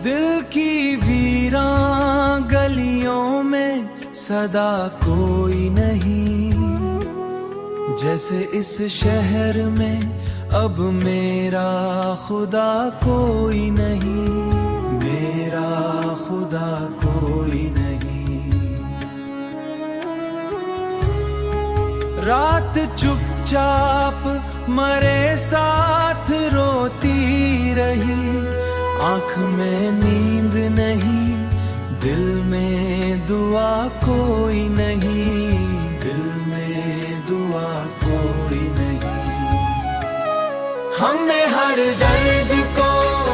दिल की वीरान गलियों में सदा कोई नहीं, जैसे इस शहर में अब मेरा खुदा कोई नहीं, मेरा खुदा कोई नहीं। रात चुपचाप मरे साथ रोती रही, आँख में नींद नहीं, दिल में दुआ कोई नहीं, दिल में दुआ कोई नहीं। हमने हर दर्द को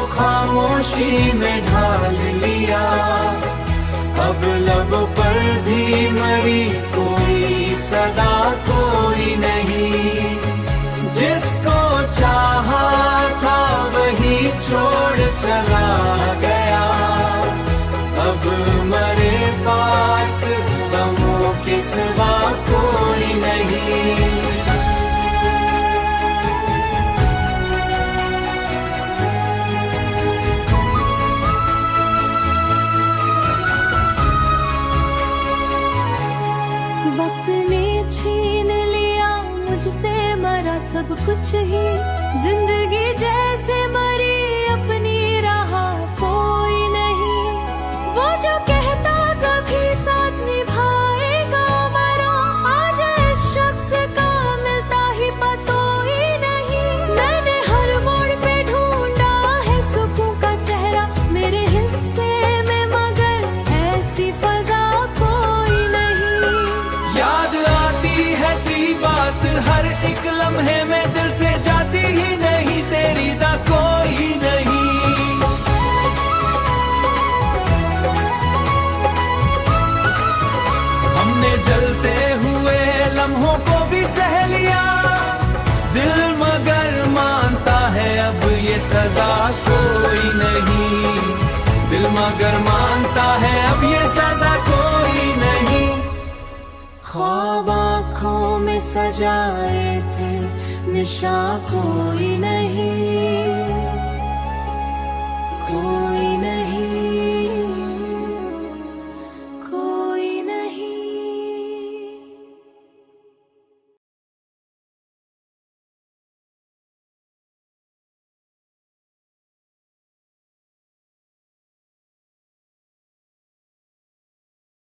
खामोशी में ढाल लिया, अब लब पर भी मरी कोई सदा कोई नहीं। जिसको चाहा था वही छोड़ चला गया, अब मरे पास गमों के सिवा कोई नहीं। वक्त ने छीन लिया मुझसे मरा सब कुछ ही, जिंदगी जैसे मरी अपनी राह कोई नहीं। वो जो कहता कभी साथ निभाएगा मरा, आज इस शख्स का मिलता ही पतो ही नहीं। मैंने हर मोड़ पे ढूंढा है सुकून का चेहरा मेरे हिस्से में, मगर ऐसी फजा कोई नहीं। याद आती है तेरी बात हर एक लम्हे में, दिल से जाती ही नहीं तेरी दा कोई नहीं। हमने जलते हुए लम्हों को भी सह लिया, दिल मगर मानता है अब ये सजा कोई नहीं, दिल मगर मानता है अब ये सजा कोई नहीं। ख्वाब आँखों में सजाए थे निशा कोई